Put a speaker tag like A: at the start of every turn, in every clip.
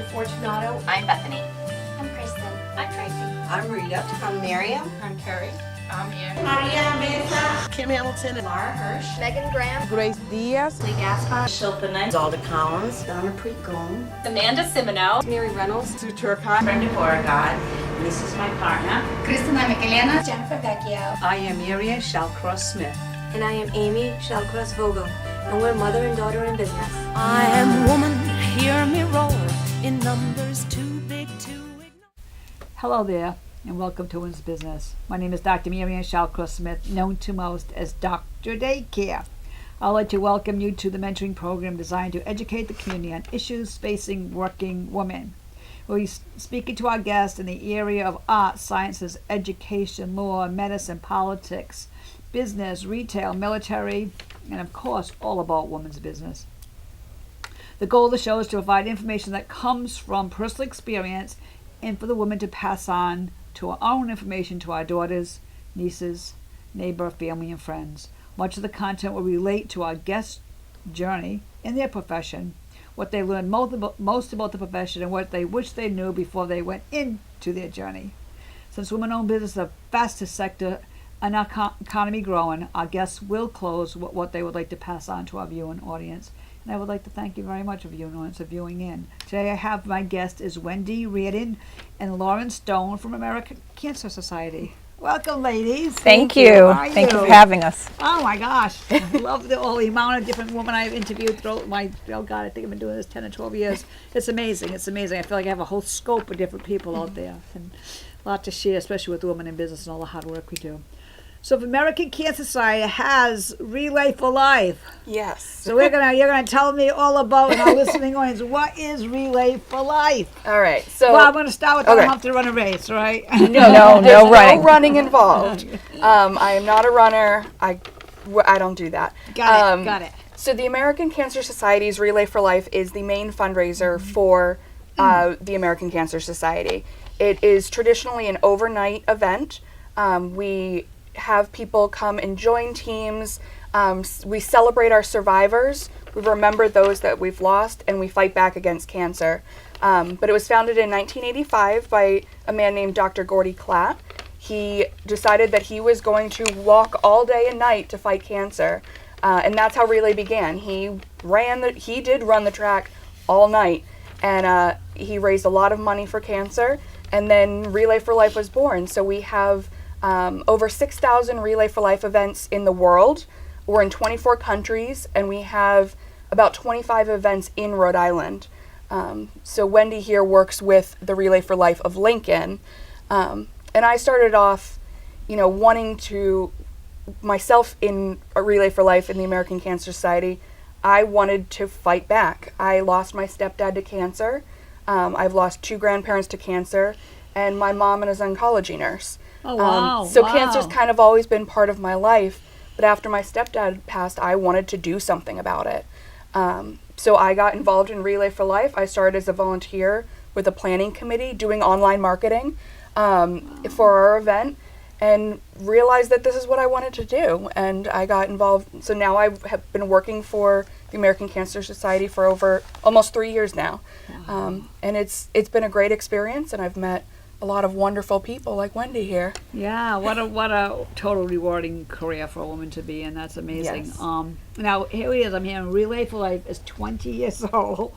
A: Fortunato.
B: I'm Bethany.
C: I'm Kristen.
B: I'm Tracy.
D: I'm Rita.
A: I'm Mary Ann.
B: I'm Carrie. I'm Ian.
E: Kim Hamilton,
A: Laura Hirsch.
C: Megan Graham.
E: Grace Diaz,
A: Lee Gaspar.
D: Shilpa Knight. Zalda Collins. Donna Preet-Gone.
B: Amanda Simino.
A: Mary Reynolds.
E: Sue Turcotte,
D: Brenda Beauregard. This is my partner.
C: Cristina Michelena. Jennifer Vecchio.
D: I am Mary Ann Shallcross Smith.
F: And I am Amy Shallcross Vogel, and we're mother and daughter in business.
G: I am woman, hear me roar, in numbers too big to ignore.
H: Hello there, and welcome to Women's Business. My name is Dr. Mary Ann Shallcross Smith, known to most as Dr. Daycare. I'd like to welcome you to the mentoring program designed to educate the community on issues facing working women. We're speaking to our guests in the area of art, sciences, education, law, medicine, politics, business, retail, military, and of course, all about women's business. The goal of the show is to provide information that comes from personal experience and for the women to pass on to our own information to our daughters, nieces, neighbor, family, and friends. Much of the content will relate to our guests' journey in their profession, what they learned most about the profession, and what they wish they knew before they went into their journey. Since women-owned business is the fastest sector in our economy growing, our guests will close with what they would like to pass on to our viewing audience. And I would like to thank you very much for viewing in. Today I have my guest is Wendy, Riordan, and Lauren Stone from American Cancer Society. Welcome, ladies.
I: Thank you. Thank you for having us.
H: Oh my gosh, I love all the amount of different women I've interviewed throughout I think I've been doing this 10 or 12 years. It's amazing. It's amazing. I feel like I have a whole scope of different people out there, and a lot to share, especially with women in business and all the hard work we do. So the American Cancer Society has Relay for Life.
I: Yes.
H: So you're gonna tell me all about, and our listening audience, what is Relay for Life?
I: All right. So
H: Well, I'm gonna start with I don't have to run a race, right?
I: no running involved. I am not a runner. I don't do that.
H: Got it.
I: So the American Cancer Society's Relay for Life is the main fundraiser for the American Cancer Society. It is traditionally an overnight event. We have people come and join teams. We celebrate our survivors. We remember those that we've lost, and we fight back against cancer. But it was founded in 1985 by a man named Dr. Gordy Klatt. He decided that he was going to walk all day and night to fight cancer, and that's how Relay began. He did run the track all night, and he raised a lot of money for cancer, and then Relay for Life was born. So we have over 6,000 Relay for Life events in the world. We're in 24 countries, and we have about 25 events in Rhode Island. So Wendy here works with the Relay for Life of Lincoln. And I started off, wanting to, myself in a Relay for Life in the American Cancer Society, I wanted to fight back. I lost my stepdad to cancer. I've lost 2 grandparents to cancer, and my mom is an oncology nurse.
H: Oh, wow.
I: So cancer's kind of always been part of my life, but after my stepdad passed, I wanted to do something about it. So I got involved in Relay for Life. I started as a volunteer with a planning committee doing online marketing for our event, and realized that this is what I wanted to do, and I got involved. So now I have been working for the American Cancer Society for over almost 3 years now.
H: Wow.
I: And it's been a great experience, and I've met a lot of wonderful people like Wendy here.
H: Yeah, what a total rewarding career for a woman to be in. That's amazing.
I: Yes.
H: Now here it is. I'm hearing Relay for Life is 20 years old,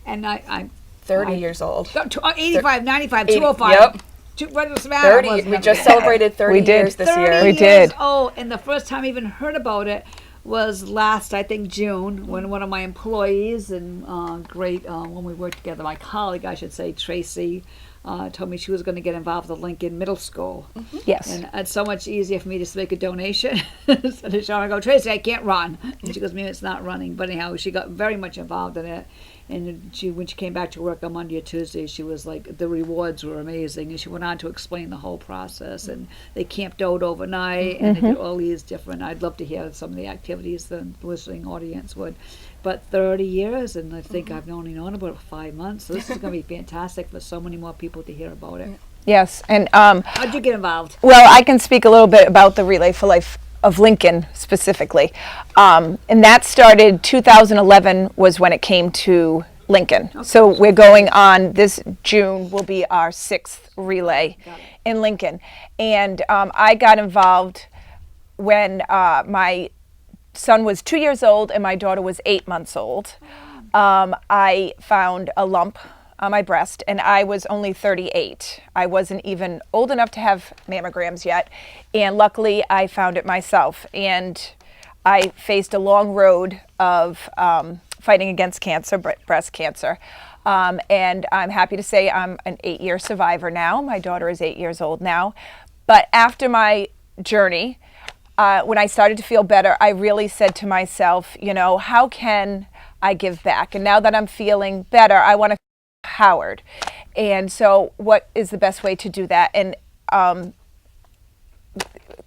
H: and I'm
I: 30 years old.
H: 85, 95,
I: 80,
H: 205.
I: Yep.
H: What does the matter?
I: 30. We just celebrated 30 years this year.
H: 30
I: We
H: years
I: did.
H: old, and the first time I even heard about it was last, I think, June, when one of my employees and when we worked together, my colleague, I should say, Tracy, told me she was going to get involved with Lincoln Middle School.
I: Mm-hmm.
H: Yes. And it's so much easier for me just to make a donation. Instead of showing, I go, Tracy, I can't run. And she goes, maybe it's not running. But anyhow, she got very much involved in it. And when she came back to work on Monday or Tuesday, she was like, the rewards were amazing. And she went on to explain the whole process. And they camped out overnight, and they did all these different, I'd love to hear some of the activities the listening audience would. But 30 years, and I think I've only known about 5 months. So this is going to be fantastic for so many more people to hear about it.
I: Yes. And
H: how'd you get involved?
I: well, I can speak a little bit about the Relay for Life of Lincoln specifically. And that started 2011 was when it came to
J: Lincoln. So we're going on this June will be our 6th relay in Lincoln. And I got involved when my son was 2 years old and my daughter was 8 months old. I found a lump on my breast, and I was only 38. I wasn't even old enough to have mammograms yet, and luckily I found it myself. And I faced a long road of fighting against cancer, breast cancer. And I'm happy to say I'm an 8-year survivor now. My daughter is 8 years old now. But after my journey, when I started to feel better, I really said to myself, you know, how can I give back? And now that I'm feeling better, I want to feel empowered. And so what is the best way to do that? And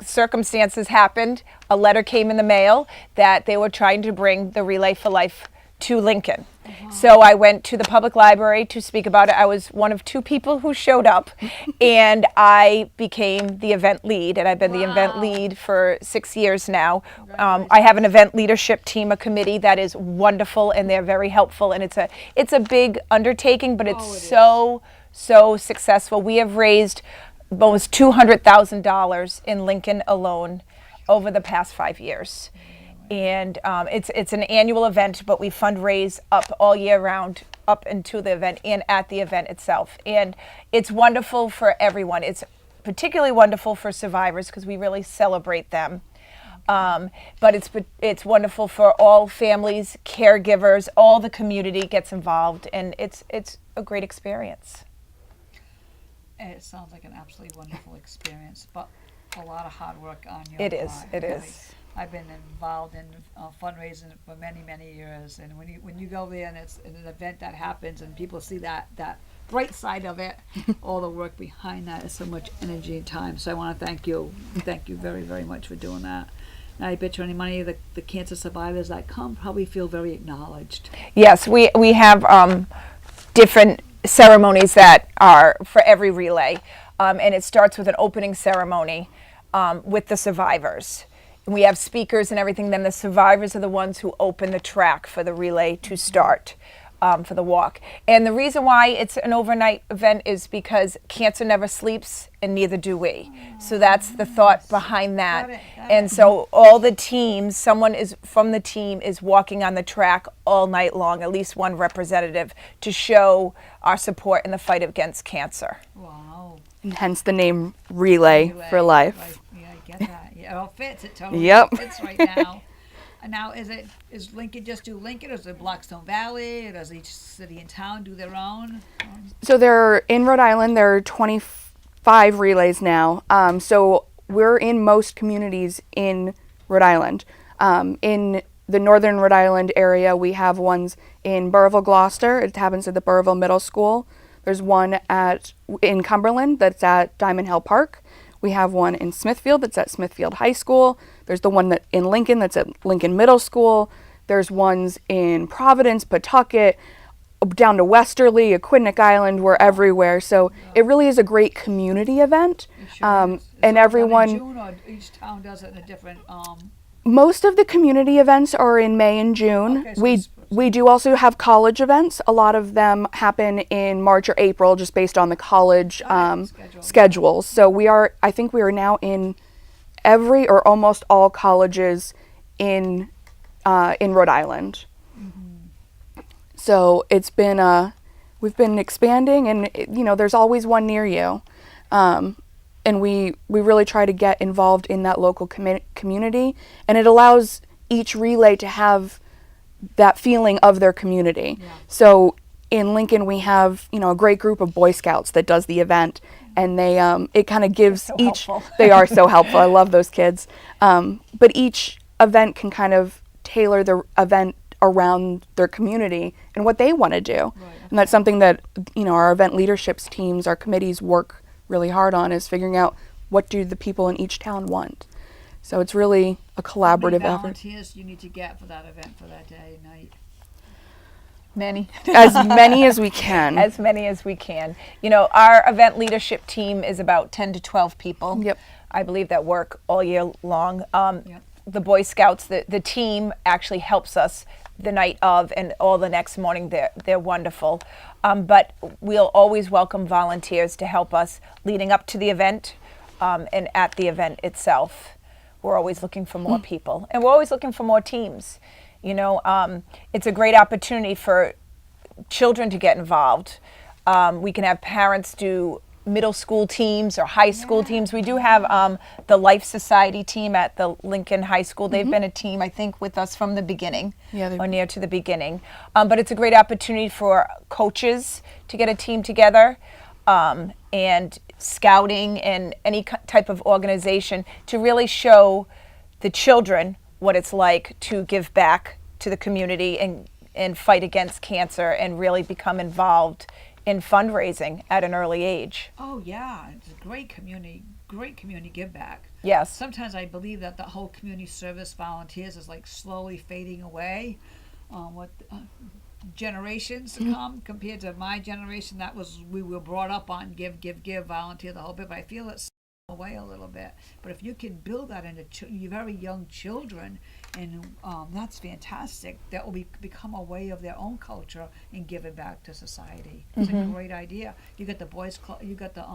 J: circumstances happened. A letter came in the mail that they were trying to bring the Relay for Life to Lincoln. So I went to the public library to speak about it. I was one of 2 people who showed up, and I became the event lead, and I've been the event lead for 6 years now. I have an event leadership team, a committee that is wonderful, and they're very helpful, and it's a big undertaking, but it's so successful. We have raised almost $200,000 in Lincoln alone over the past 5 years. And it's an annual event, but we fundraise up all year round, up into the event and at the event itself. And it's wonderful for everyone. It's particularly wonderful for survivors because we really celebrate them. But it's wonderful for all families, caregivers, all the community gets involved, and it's a great experience.
H: It sounds like an absolutely wonderful experience, but a lot of hard work on your
J: It is.
H: part.
J: It is.
H: I've been involved in fundraising for many years, and when you go there and it's an event that happens and people see that bright side of it, all the work behind that is so much energy and time. So I want to thank you very, very much for doing that. And I bet you any money the cancer survivors that come probably feel very acknowledged.
J: Yes, we have different ceremonies that are for every relay, and it starts with an opening ceremony with the survivors. We have speakers and everything. Then the survivors are the ones who open the track for the relay to start for the walk. And the reason why it's an overnight event is because cancer never sleeps, and neither do we. So that's the thought behind that.
H: Got it.
J: And so all the teams, someone is from the team is walking on the track all night long, at least one representative, to show our support in the fight against cancer.
H: Wow.
I: And hence the name Relay for Life.
H: Yeah, I get that. Yeah, it all fits. It totally
I: Yep.
H: fits right now. And now, is Lincoln just do Lincoln, or is it Blackstone Valley, or does each city and town do their own?
I: So in Rhode Island, there are 25 relays now. So we're in most communities in Rhode Island. In the northern Rhode Island area, we have ones in Burrillville, Gloucester. It happens at the Burrillville Middle School. There's one in Cumberland that's at Diamond Hill Park. We have one in Smithfield that's at Smithfield High School. There's the one in Lincoln that's at Lincoln Middle School. There's ones in Providence, Pawtucket, down to Westerly, Aquidneck Island. We're everywhere. So it really is a great community event.
H: Is
I: And
H: it
I: everyone...
H: done in June, or each town does it in a different...
I: Most of the community events are in May and June.
H: Okay, so
I: We do also have college events. A lot of them happen in March or April, just based on the college schedules. So I think we are now in every or almost all colleges in Rhode Island. Mm-hmm. So it's been we've been expanding, and there's always one near you. And we really try to get involved in that local community, and it allows each relay to have that feeling of their community. Yeah. So in Lincoln, we have a great group of Boy Scouts that does the event, and they it kind of gives each. Helpful. They are so helpful. I love those kids. But each event can kind of tailor the event around their community and what they want to do, right, okay. And that's something that our event leaderships teams, our committees work really hard on, is figuring out what do the people in each town want. So it's really a collaborative
H: effort. How many
I: effort.
H: volunteers do you need to get for that event, for that day and night?
J: Many.
I: As many as we can.
J: As many as we can. Our event leadership team is about 10 to 12 people.
I: Yep.
J: I believe that work all year long.
H: Yep.
J: The Boy Scouts, the team actually helps us the night of and all the next morning. They're wonderful. But we'll always welcome volunteers to help us leading up to the event and at the event itself. We're always looking for more people, and we're always looking for more teams. You know, it's a great opportunity for children to get involved. We can have parents do middle school teams or high school teams. We do have the Life Society team at the Lincoln High School. They've been a team, I think, with us from the beginning, or near to the beginning. But it's a great opportunity for coaches to get a team together, and scouting and any type of organization to really show the children what it's like to give back to the community and fight against cancer and really become involved in fundraising at an early age.
H: Oh yeah, it's a great community give back.
J: Yes.
H: Sometimes I believe that the whole community service volunteers is like slowly fading away. What generations to come compared to my generation, that was, we were brought up on give, volunteer the whole bit, but I feel it's away a little bit. But if you can build that into your very young children, and that's fantastic. That will become a way of their own culture in giving back to society. It's a great idea. You got the boys you got the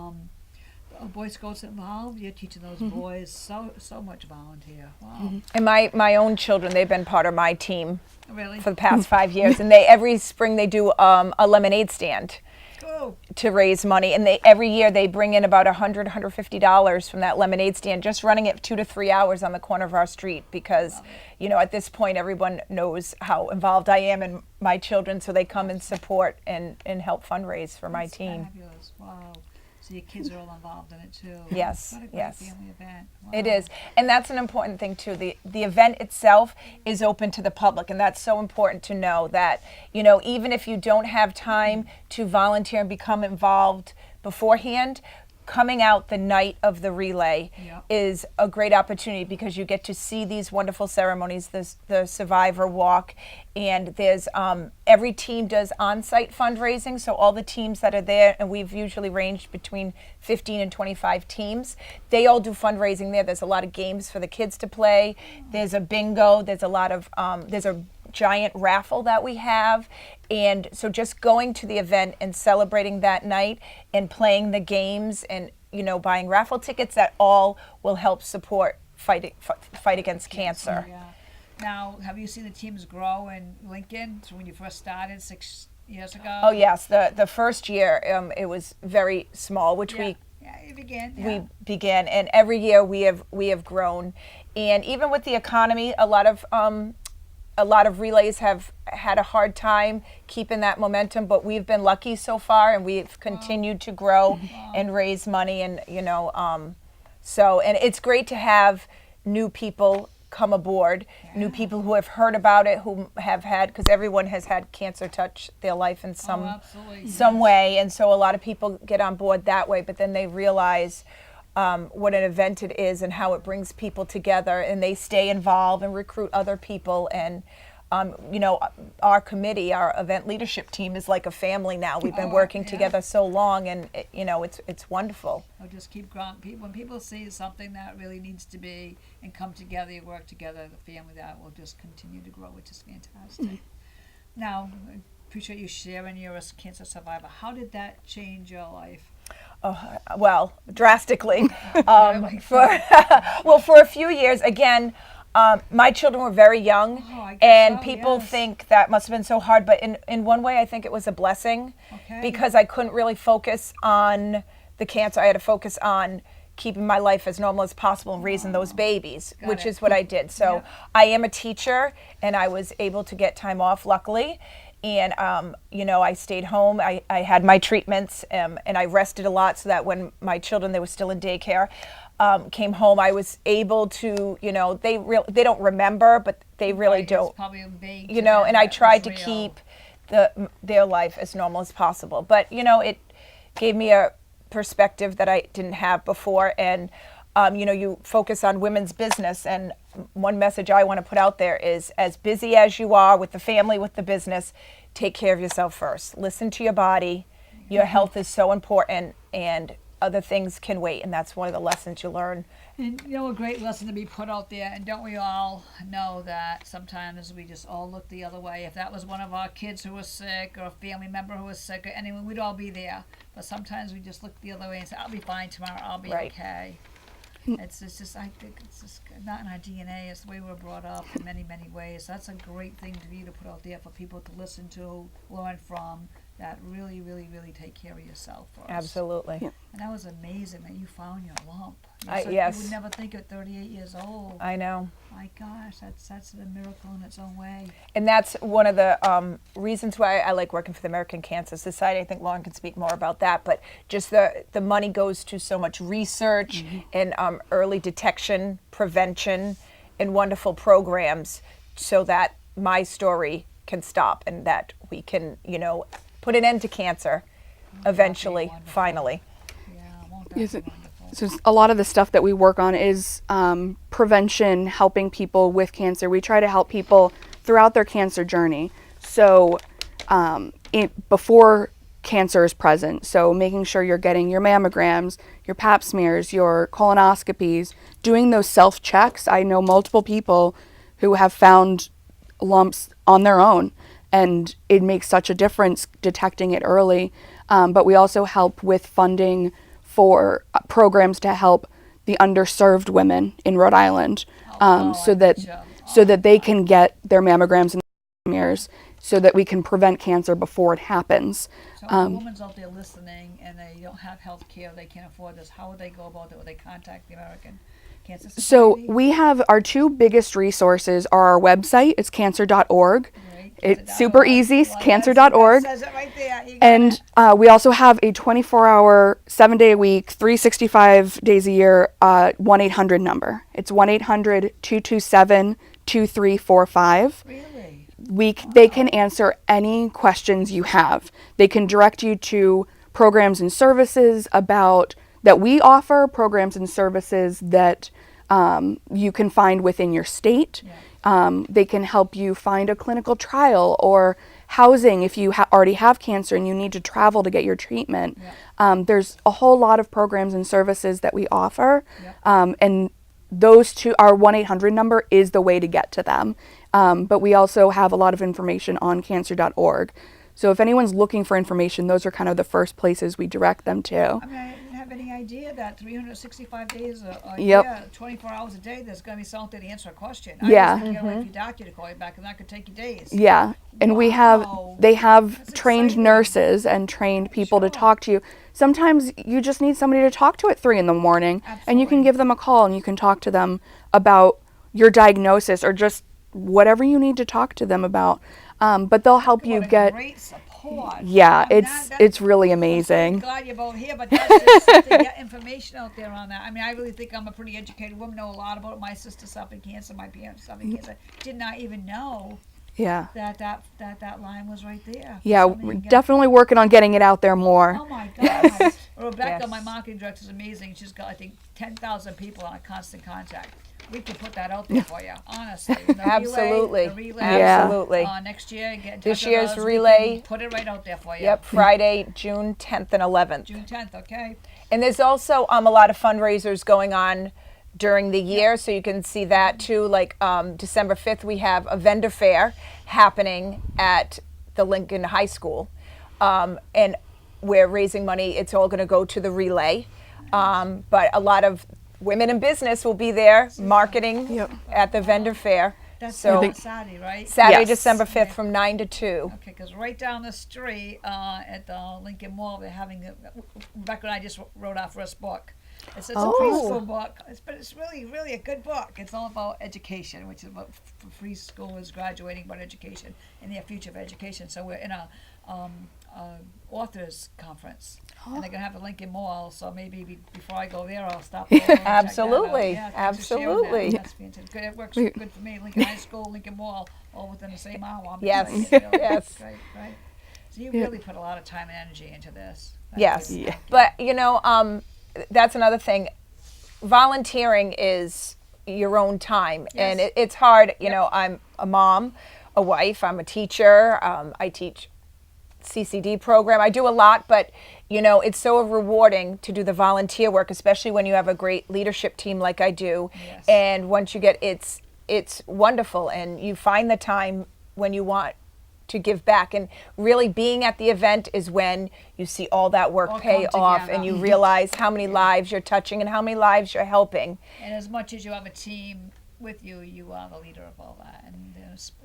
H: Boy Scouts involved. You're teaching those boys so much volunteer. Wow.
J: And my own children, they've been part of my team
H: Really?
J: for the past 5 years, and every spring they do a lemonade stand to raise money, and every year they bring in about $150 from that lemonade stand, just running it 2 to 3 hours on the corner of our street, because you know, at this point everyone knows how involved I am in my children, so they come and support and help fundraise for my team.
H: Fabulous. Wow. So your kids are all involved in it too.
J: Yes,
H: What a great
J: yes.
H: family event. Wow.
J: It is, and that's an important thing too. The event itself is open to the public, and that's so important to know that, you know, even if you don't have time to volunteer and become involved beforehand, coming out the night of the relay is a great opportunity, because you get to see these wonderful ceremonies, the survivor walk, and there's every team does on-site fundraising, so all the teams that are there, and we've usually ranged between 15 and 25 teams, they all do fundraising there. There's a lot of games for the kids to play. There's a bingo. There's a lot of there's a giant raffle that we have, and so just going to the event and celebrating that night and playing the games and, you know, buying raffle tickets, that all will help support fight against cancer.
H: Yeah. Now, have you seen the teams grow in Lincoln? So when you first started 6 years ago?
J: Oh yes, the first year it was very small, which
H: you began.
J: we began, and every year we have grown, and even with the economy, a lot of relays have had a hard time keeping that momentum, but we've been lucky so far, and we've continued to grow and raise money, and you know, so, and it's great to have new people come aboard, new people who have heard about it, who have had, because everyone has had cancer touch their life in some way, and so a lot of people get on board that way, but then they realize what an event it is and how it brings people together, and they stay involved and recruit other people. And you know, our committee, our event leadership team, is like a family now. We've been working together so long, and you know, it's wonderful.
H: I'll just keep growing. When people see something that really needs to be and come together, you work together, the family, that will just continue to grow, which is fantastic. Now, I appreciate you sharing. You're a cancer survivor. How did that change your life?
J: Well, drastically. For a few years, again, my children were very young, and people think that must have been so hard, but in one way I think it was a blessing, because I couldn't really focus on the cancer. I had to focus on keeping my life as normal as possible and raising those babies, which is what I did. So I am a teacher, and I was able to get time off, luckily. And, you know, I stayed home. I had my treatments, and I rested a lot, so that when my children, they were still in daycare, came home, I was able to, you know, they don't remember, but they really don't, you know, and I tried to keep their life as normal as possible. But, you know, it gave me a perspective that I didn't have before. And, you know, you focus on women's business, and one message I want to put out there is, as busy as you are with the family, with the business, take care of yourself first. Listen to your body. Your health is so important, and other things can wait, and that's one of the lessons you learn.
H: And you know, a great lesson to be put out there. And don't we all know that sometimes we just all look the other way? If that was one of our kids who was sick, or a family member who was sick, or anyone, we'd all be there. But sometimes we just look the other way and say, "I'll be fine tomorrow. I'll be
J: Right.
H: okay." It's just, I think it's just not in our DNA. It's the way we're brought up in many, many ways. So that's a great thing to you to put out there for people to listen to, learn from. That really, really, really take care of yourself for us.
J: Absolutely.
H: And that was amazing that you found your lump.
J: Yes.
H: You would never think at 38 years old.
J: I know.
H: My gosh, that's a miracle in its own way.
J: And that's one of the reasons why I like working for the American Cancer Society. I think Lauren can speak more about that, but just the money goes to so much research and early detection, prevention, and wonderful programs so that my story can stop and that we can, put an end to cancer eventually, finally.
H: Yeah, won't that
I: Yes,
H: be wonderful?
I: So a lot of the stuff that we work on is prevention, helping people with cancer. We try to help people throughout their cancer journey. So before cancer is present, so making sure you're getting your mammograms, your pap smears, your colonoscopies, doing those self-checks. I know multiple people who have found lumps on their own, and it makes such a difference detecting it early. But we also help with funding for programs to help the underserved women in Rhode Island, so that they can get their mammograms and smears, so that we can prevent cancer before it happens.
H: So if a woman's out there listening and they don't have health care, they can't afford this, how would they go about it? Would they contact the American Cancer Society?
I: So we have our two biggest resources are our website, it's cancer.org. It's super easy, cancer.org.
H: Says it right there.
I: And we also have a 24-hour, 7-day-a-week, 365 days a year 1-800 number. It's 1-800-227-2345.
H: Really?
I: They can answer any questions you have. They can direct you to programs and services that we offer, programs and services that you can find within your state.
H: Yeah.
I: They can help you find a clinical trial or housing if you already have cancer and you need to travel to get your treatment.
H: Yeah.
I: There's a whole lot of programs and services that we offer,
H: Yeah.
I: and those two, our 1-800 number is the way to get to them. But we also have a lot of information on cancer.org. So if anyone's looking for information, those are kind of the first places we direct them to.
H: I mean, I didn't have any idea that 365 days a
I: Yep.
H: year, 24 hours a day, there's going to be something to answer a question.
I: Yeah.
H: I was thinking, wait for your doctor to call you back, and that could take you days.
I: Yeah, and
H: Wow.
I: they have
H: That's
I: trained
H: exciting.
I: nurses and trained people to
H: Sure.
I: talk to you. Sometimes you just need somebody to talk to at 3 a.m, and you can
H: Absolutely.
I: give them a call and you can talk to them about your diagnosis or just whatever you need to talk to them about. But they'll help you
H: What a
I: get.
H: great support.
I: Yeah,
H: I mean,
I: it's really
H: I'm
I: amazing.
H: glad you're both here, but that's just something to get information out there on that. I mean, I really think I'm a pretty educated woman, know a lot about it. My sister suffered cancer, my parents suffered cancer. Did not even know
I: Yeah.
H: that line was right there.
I: Yeah,
H: Somebody
I: we're
H: can get-
I: definitely working on getting it out there more.
H: Oh my God. Rebecca,
J: Yes.
H: my marketing director, is amazing. She's got, I think, 10,000 people on constant contact. We can put that out there for you, honestly. The
J: Absolutely.
H: relay,
I: Yeah.
J: Absolutely.
H: next year, get in touch
J: This
H: with
J: year's
H: us. We
J: relay-
H: can put it right out there for you.
J: Yep, Friday, June 10th and 11th.
H: June 10th, okay?
J: And there's also a lot of fundraisers going on during the year, so you can see that too. Like December 5th, we have a vendor fair happening at the Lincoln High School, and we're raising money. It's all going to go to the relay, but a lot of women in business will be there marketing at the vendor fair.
H: That's
J: So
H: Saturday, right?
J: Saturday,
I: Yes.
J: December 5th from 9 to 2.
H: Okay, because right down the street at the Lincoln Mall, they're having Rebecca and I just wrote our first book. It's a preschool book, but it's really, really a good book. It's all about education, which is about preschoolers graduating about education and their future of education. So we're in a authors conference, and they're gonna have a Lincoln Mall. So maybe before I go there, I'll stop. Over and check that out.
J: Absolutely.
H: Yeah, thanks for sharing that.
J: Absolutely.
H: That's fantastic. Good. It works good for me. Lincoln High School, Lincoln Mall, all within the same hour. I'm
J: Yes.
H: excited, really.
J: Yes.
H: Great, right. So you really put a lot of time and energy into this. Thank
J: Yes,
H: you.
J: but that's another thing. Volunteering is your own time, and it's hard. I'm a mom, a wife. I'm a teacher. I teach CCD program. I do a lot, but you know, it's so rewarding to do the volunteer work, especially when you have a great leadership team like I do.
H: Yes.
J: And once you get, it's wonderful, and you find the time when you want to give back. And really being at the event is when you see all that work
H: All
J: pay
H: come
J: off,
H: together.
J: and you realize how many lives you're touching and how many lives you're helping.
H: And as much as you have a team with you, you are the leader of all that, and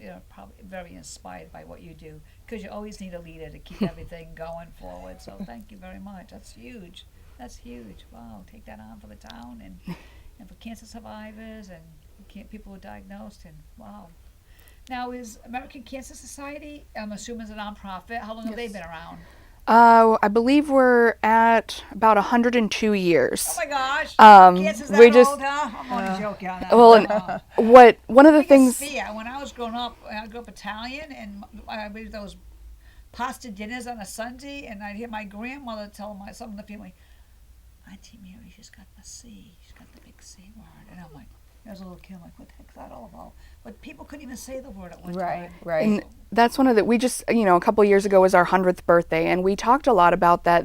H: you're probably very inspired by what you do, because you always need a leader to keep everything going forward. So thank you very much. That's huge. That's huge. Wow, take that on for the town and for cancer survivors and people who are diagnosed. And wow. Now, is American Cancer Society, I'm assuming, is a nonprofit. How long have they been around?
I: I believe we're at about 102 years.
H: Oh my gosh! Cancer's
I: we
H: that
I: just
H: old, huh? I'm only joking on that.
I: well, and one of the things.
H: Fear. When I was growing up, I grew up Italian, and I made those pasta dinners on a Sunday, and I'd hear my grandmother tell some of the family, "Auntie Mary, she's got the C. She's got the big C word," and I'm like, as a little kid, I'm like, what the heck's that all about? But people couldn't even say the word at one time.
J: Right.
I: And that's one of the, we just, a couple of years ago was our 100th birthday, and we talked a lot about that,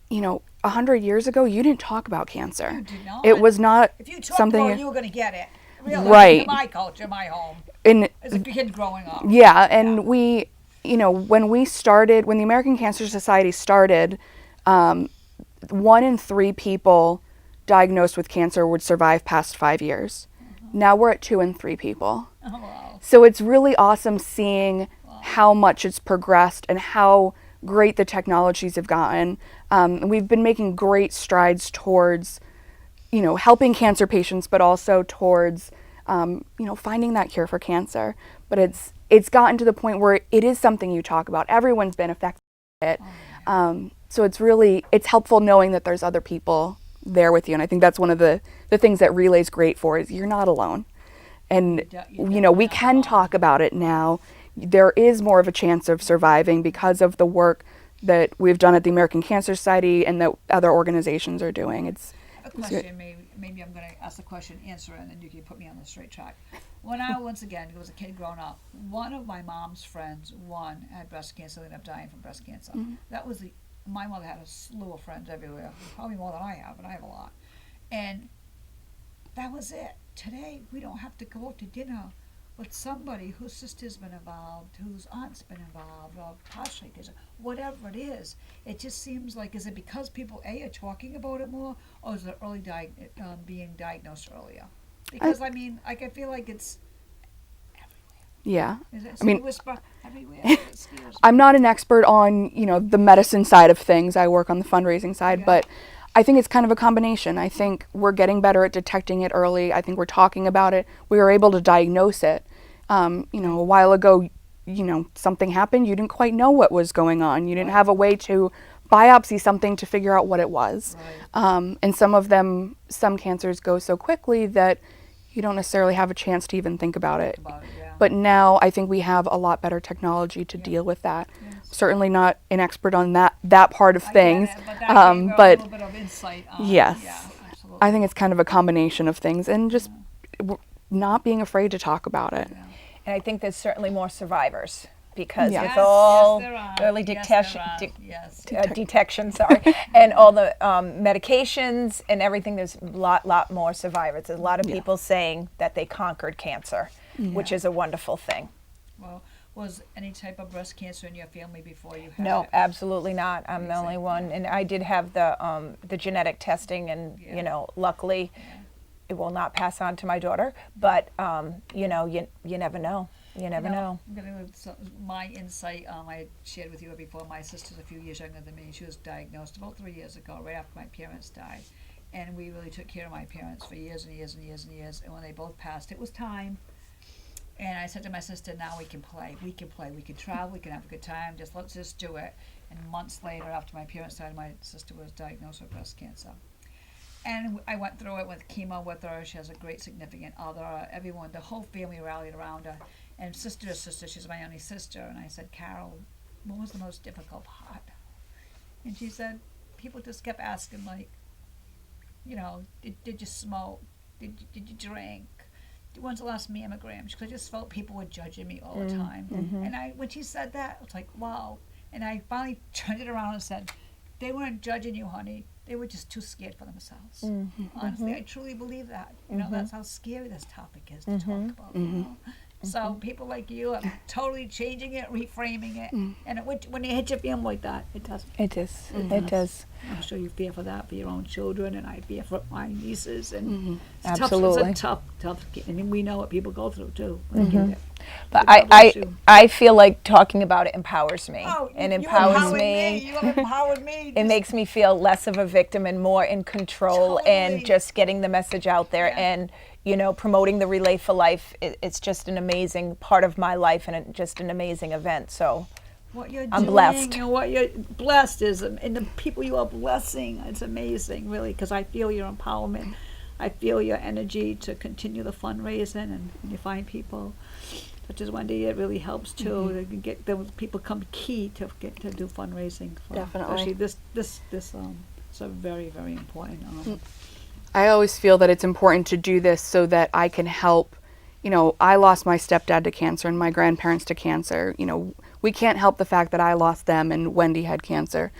I: 100 years ago, you didn't talk about cancer.
H: You did not.
I: It was not
H: If you talked
I: something.
H: about it, you were going to get it. Really.
I: Right.
H: In my culture, my home.
I: In,
H: As a kid growing up.
I: yeah, and we, when the American Cancer Society started, 1 in 3 people diagnosed with cancer would survive past 5 years. Now we're at 2 in 3 people.
H: Oh, wow.
I: So it's really awesome seeing how much it's progressed and how great the technologies have gotten. We've been making great strides towards, helping cancer patients, but also towards, finding that cure for cancer. But it's gotten to the point where it is something you talk about. Everyone's been affected by it. So it's helpful knowing that there's other people there with you. And I think that's one of the things that Relay's great for, is you're not alone. And, we can talk about it now. There is more of a chance of surviving because of the work that we've done at the American Cancer Society and that other organizations are doing.
H: A question, maybe I'm going to ask the question, answer it, and then you can put me on the straight track. When I, once again, was a kid growing up, one of my mom's friends, had breast cancer, ended up dying from breast cancer.
I: Mm-hmm.
H: That was my mother had a slew of friends everywhere, probably more than I have, and I have a lot. And that was it. Today, we don't have to go out to dinner with somebody whose sister's been involved, whose aunt's been involved, or partially, whatever it is. It just seems like, is it because people, are talking about it more, or is it early being diagnosed earlier? Because, I feel like it's
I: Yeah.
H: Is it
I: I mean,
H: whisper everywhere?
I: I'm not an expert on, the medicine side of things. I work on the fundraising side, but I think it's kind of a combination. I think we're getting better at detecting it early. I think we're talking about it. We were able to diagnose it. A while ago, something happened. You didn't quite know what was going on. You didn't have a way to biopsy something to figure out what it was.
H: Right.
I: And some cancers go so quickly that you don't necessarily have a chance to even think about it. But now I think we have a lot better technology to deal with that.
H: Yes.
I: Certainly not an expert on that part of things.
H: But that gave her a little bit of insight on,
I: yes,
H: yeah, absolutely.
I: I think it's kind of a combination of things, and just not being afraid to talk about it.
H: Yeah.
J: And I think there's certainly more survivors because
I: Yeah.
J: with all
H: there are.
J: early
H: Yes,
J: detection,
H: there are. Yes.
J: detection, sorry, and all the medications and everything, there's a lot more survivors. There's a lot of people saying that they conquered cancer, which is a wonderful thing.
H: Well, was any type of breast cancer in your family before you had
J: No,
H: it?
J: absolutely not. I'm the only one, and I did have the genetic testing, and luckily, it will not pass on to my daughter. But you never know. You never know.
H: I'm going to my insight. I shared with you before. My sister's a few years younger than me. She was diagnosed about 3 years ago, right after my parents died, and we really took care of my parents for years and years and years and years. And when they both passed, it was time. And I said to my sister, now we can play. We can play. We can travel. We can have a good time. Let's just do it. And months later, after my parents died, my sister was diagnosed with breast cancer. And I went through it with chemo with her. She has a great significant other. Everyone, the whole family rallied around her. And sister to sister, she's my only sister. And I said, Carol, what was the most difficult part? And she said, people just kept asking, did you smoke? Did you drink? When's the last mammogram? Because I just felt people were judging me all the time. And when she said that, I was like, wow. And I finally turned it around and said, they weren't judging you, honey. They were just too scared for themselves. Honestly, I truly believe that. You know, that's how scary this topic is to talk about. You know? So people like you are totally changing it, reframing it, and when you hit your family like that, it does.
J: It does. It does.
H: I'm sure you fear for that for your own children, and I fear for my nieces. And
J: Absolutely.
H: It's a tough, and we know what people go through too. When they get it.
J: But
H: God bless you.
J: I feel like talking about it empowers me. And
H: you
J: empowers
H: empowered
J: me.
H: You have empowered me.
J: It makes me feel less of a victim and more in control and
H: Totally.
J: just getting the message out there and, you know, promoting the Relay for Life. It's just an amazing part of my life and just an amazing event. So
H: what you're
J: I'm
H: doing
J: blessed.
H: and what you're blessed is, and the people you are blessing, it's amazing, really, because I feel your empowerment. I feel your energy to continue the fundraising, and when you find people such as Wendy, it really helps too. They can get those people come key to get to do fundraising. For,
I: Definitely.
H: Especially this it's a very, very important.
I: I always feel that it's important to do this so that I can help. You know, I lost my stepdad to cancer and my grandparents to cancer. You know, we can't help the fact that I lost them and Wendy had cancer,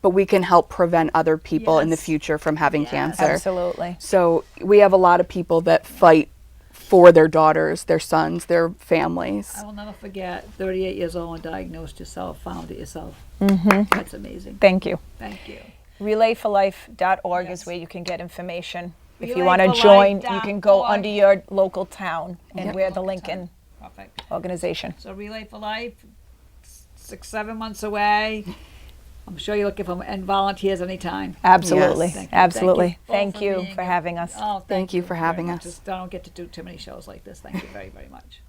I: but we can help prevent other people in the
H: Yes.
I: future from having cancer.
J: absolutely.
I: So we have a lot of people that fight for their daughters, their sons, their families.
H: I will never forget, 38 years old and diagnosed yourself, found it yourself. That's amazing.
J: Thank you.
H: Thank you.
J: RelayForLife.org
H: Yes.
J: is where you can get information. If you want to join, you can go under your local town and we're the Lincoln
H: Perfect.
J: organization.
H: So Relay for Life, 6-7 months away. I'm sure you're looking for and volunteers anytime.
J: Absolutely.
I: Yes.
H: Thank you.
J: Absolutely.
H: Thank
J: Thank
H: you
J: you
H: both for
J: for
H: being
J: having us.
H: Oh,
I: Thank you for
H: very
I: having
H: much.
I: us.
H: Just, I don't get to do too many shows like this. Thank you very, very much.